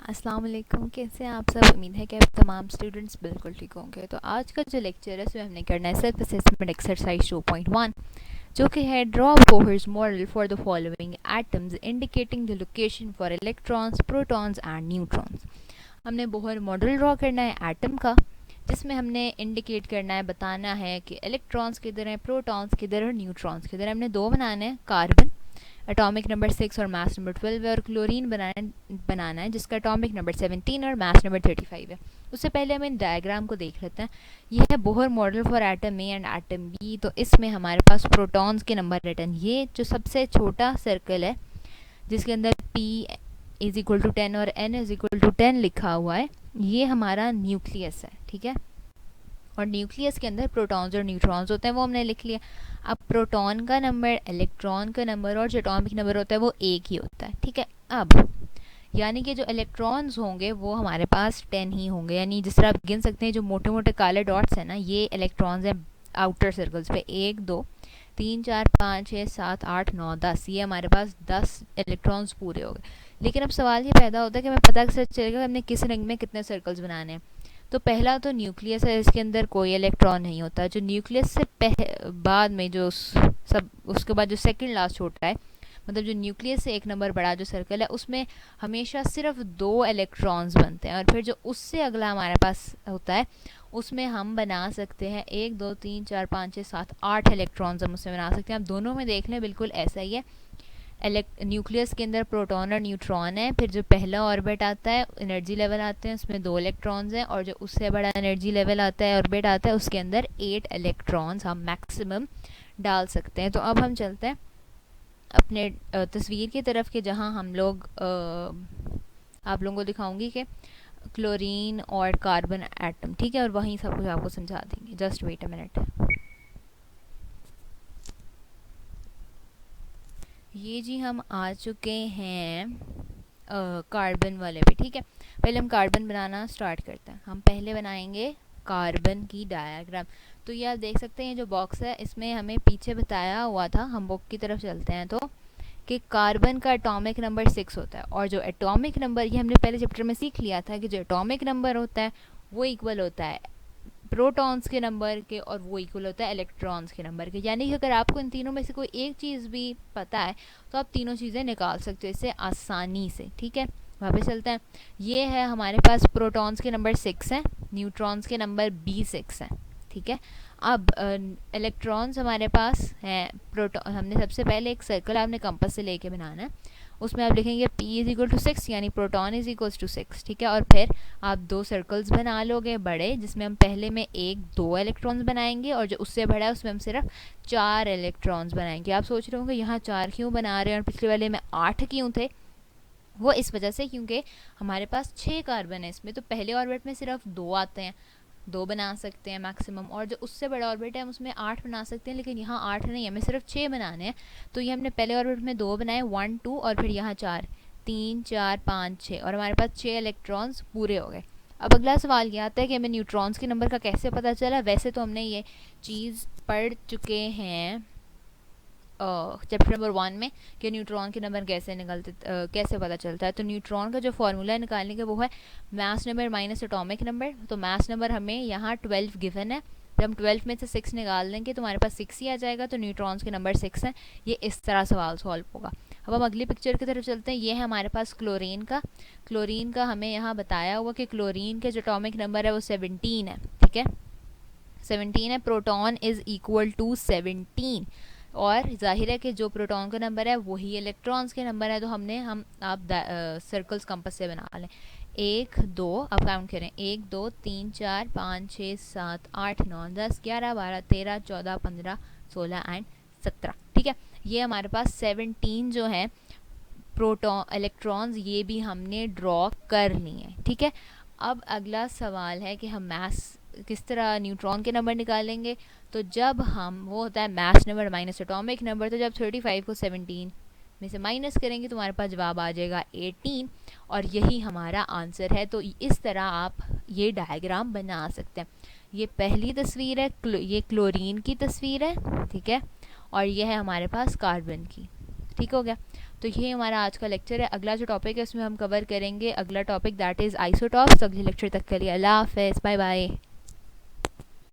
अस्सलाम वालेकुम। कैसे हैं आप सब? उम्मीद है कि आप तमाम स्टूडेंट्स बिल्कुल ठीक होंगे। तो आज का जो लेक्चर है उसमें हमने करना है सेल्फ असेसमेंट एक्सरसाइज 2.1, जो कि है draw Bohr's model for the following atoms indicating the location for electrons, protons and neutrons. हमने बोहर मॉडल ड्रॉ करना है एटम का, जिसमें हमने इंडिकेट करना है, बताना है कि इलेक्ट्रॉन्स किधर हैं, प्रोटॉन्स किधर और न्यूट्रॉन्स किधर। हमने दो बनाने हैं, कार्बन एटॉमिक नंबर 6 और मास नंबर 12 है, और क्लोरीन बनाना है जिसका एटॉमिक नंबर 17 और मास नंबर 35 है। उससे पहले हम इन डायग्राम को देख लेते हैं। यह है Bohr model for atom A and atom B. तो इसमें हमारे पास प्रोटॉन्स के नंबर रिटर्न, ये जो सबसे छोटा सर्कल है जिसके अंदर P इज इक्वल टू 10 और N इज इक्वल टू 10 लिखा हुआ है, ये हमारा न्यूक्लियस है। ठीक है, और न्यूक्लियस के अंदर प्रोटॉन्स और न्यूट्रॉन्स होते हैं, वो हमने लिख लिया। अब प्रोटॉन का नंबर, इलेक्ट्रॉन का नंबर और जो एटॉमिक नंबर होता है वो एक ही होता है। ठीक है, अब यानी कि जो इलेक्ट्रॉन्स होंगे वो हमारे पास 10 ही होंगे। यानी जिस तरह आप गिन सकते हैं, जो मोटे मोटे काले डॉट्स हैं ना, ये इलेक्ट्रॉन्स हैं आउटर सर्कल्स पे। 1 2 3 4 5 6 7 8 9 10, ये हमारे पास 10 इलेक्ट्रॉन्स पूरे हो गए। लेकिन अब सवाल ये पैदा होता है कि हमें पता कैसे चलेगा कि हमने किस रंग में कितने सर्कल्स बनाने हैं। तो पहला तो न्यूक्लियस है, इसके अंदर कोई इलेक्ट्रॉन नहीं होता। जो न्यूक्लियस से बाद में जो सब, उसके बाद जो सेकंड लास्ट छोटा है, मतलब जो न्यूक्लियस से एक नंबर बड़ा जो सर्कल है, उसमें हमेशा सिर्फ 2 इलेक्ट्रॉन्स बनते हैं। और फिर जो उससे अगला हमारे पास होता है, उसमें हम बना सकते हैं 1 2 3 4 5 6 7 8 इलेक्ट्रॉन्स हम उसमें बना सकते हैं। आप दोनों में देख लें, बिल्कुल ऐसा ही है। न्यूक्लियस के अंदर प्रोटॉन और न्यूट्रॉन है, फिर जो पहला ऑर्बिट आता है, एनर्जी लेवल आते हैं, उसमें 2 इलेक्ट्रॉन्स हैं, और जो उससे बड़ा एनर्जी लेवल आता है, ऑर्बिट आता है, उसके अंदर 8 इलेक्ट्रॉन्स हम मैक्सिमम डाल सकते हैं। तो अब हम चलते हैं अपने तस्वीर की तरफ के, जहां हम लोग आप लोगों को दिखाऊंगी कि क्लोरीन और कार्बन एटम। ठीक है, और वहीं सब कुछ आपको समझा देंगे। Just wait a minute. ये जी हम आ चुके हैं कार्बन वाले पे। ठीक है, पहले हम कार्बन बनाना स्टार्ट करते हैं। हम पहले बनाएंगे कार्बन की डायग्राम। तो ये आप देख सकते हैं, जो बॉक्स है इसमें हमें पीछे बताया हुआ था, हम बुक की तरफ चलते हैं तो, कि कार्बन का एटॉमिक नंबर 6 होता है। और जो एटॉमिक नंबर, ये हमने पहले चैप्टर में सीख लिया था कि जो एटॉमिक नंबर होता है वो इक्वल होता है प्रोटॉन्स के नंबर के, और वो इक्वल होता है इलेक्ट्रॉन्स के नंबर के। यानी कि अगर आपको इन तीनों में से कोई एक चीज़ भी पता है तो आप तीनों चीज़ें निकाल सकते हो इससे आसानी से। ठीक है, वापस चलते हैं। ये है हमारे पास प्रोटॉन्स के नंबर 6 हैं, न्यूट्रॉन्स के नंबर B6 हैं। ठीक है, अब इलेक्ट्रॉन्स हमारे पास हैं। प्रोटॉन, हमने सबसे पहले एक सर्कल आपने कंपास से लेके बनाना है, उसमें आप लिखेंगे P इज इक्वल टू 6, यानी प्रोटॉन इज इक्वल टू 6। ठीक है, और फिर आप 2 सर्कल्स बना लोगे बड़े, जिसमें हम पहले में 1 2 इलेक्ट्रॉन्स बनाएंगे, और जो उससे बड़ा है उसमें हम सिर्फ 4 इलेक्ट्रॉन्स बनाएंगे। आप सोच रहे होंगे यहाँ 4 क्यों बना रहे हैं और पिछले वाले में 8 क्यों थे? वो इस वजह से क्योंकि हमारे पास 6 कार्बन है इसमें, तो पहले ऑर्बिट में सिर्फ 2 आते हैं, 2 बना सकते हैं मैक्सिमम, और जो उससे बड़ा ऑर्बिट है हम उसमें 8 बना सकते हैं। लेकिन यहाँ 8 नहीं, हमें सिर्फ 6 बनाने हैं। तो ये हमने पहले ऑर्बिट में 2 बनाए, 1 2, और फिर यहाँ 4, 3 4 5 6, और हमारे पास 6 इलेक्ट्रॉन्स पूरे हो गए। अब अगला सवाल ये आता है कि हमें न्यूट्रॉन्स के नंबर का कैसे पता चला। वैसे तो हमने ये चीज़ पढ़ चुके हैं चैप्टर नंबर 1 में, कि न्यूट्रॉन के नंबर कैसे निकलते, कैसे पता चलता है। तो न्यूट्रॉन का जो फॉर्मूला निकालने का वो है mass number minus atomic number. तो मास नंबर हमें यहाँ 12 गिवन है, जब हम 12 में से 6 निकाल देंगे तो हमारे पास 6 ही आ जाएगा। तो न्यूट्रॉन्स के नंबर 6 हैं। ये इस तरह सवाल सॉल्व होगा। अब हम अगली पिक्चर की तरफ चलते हैं। ये है हमारे पास क्लोरीन का। क्लोरीन का हमें यहाँ बताया हुआ कि क्लोरीन के जो एटॉमिक नंबर है वो 17 है। ठीक है, 17 है। प्रोटॉन इज इक्वल टू 17, और जाहिर है कि जो प्रोटॉन का नंबर है वही इलेक्ट्रॉन्स के नंबर है। तो हम आप सर्कल्स कंपास से बना लें। 1 2, अब काउंट करें, 1 2 3 4 5 6 7 8 9 10 11 12 13 14 15 16 एंड 17। ठीक है, ये हमारे पास 17 जो है प्रोटॉन इलेक्ट्रॉन्स, ये भी हमने ड्रॉ कर लिए हैं। ठीक है, अब अगला सवाल है कि हम मास किस तरह न्यूट्रॉन के नंबर निकालेंगे। तो जब हम, वो होता है mass number minus atomic number, तो जब 35 को 17 में से माइनस करेंगे तो हमारे पास जवाब आ जाएगा 18, और यही हमारा आंसर है। तो इस तरह आप ये डायग्राम बना सकते हैं। ये पहली तस्वीर है, ये क्लोरीन की तस्वीर है। ठीक है, और ये है हमारे पास कार्बन की। ठीक हो गया। तो ये हमारा आज का लेक्चर है। अगला जो टॉपिक है उसमें हम कवर करेंगे अगला टॉपिक दैट इज़ आइसोटॉप्स। अगले लेक्चर तक के लिए अल्लाह हाफ़िज़, बाय बाय।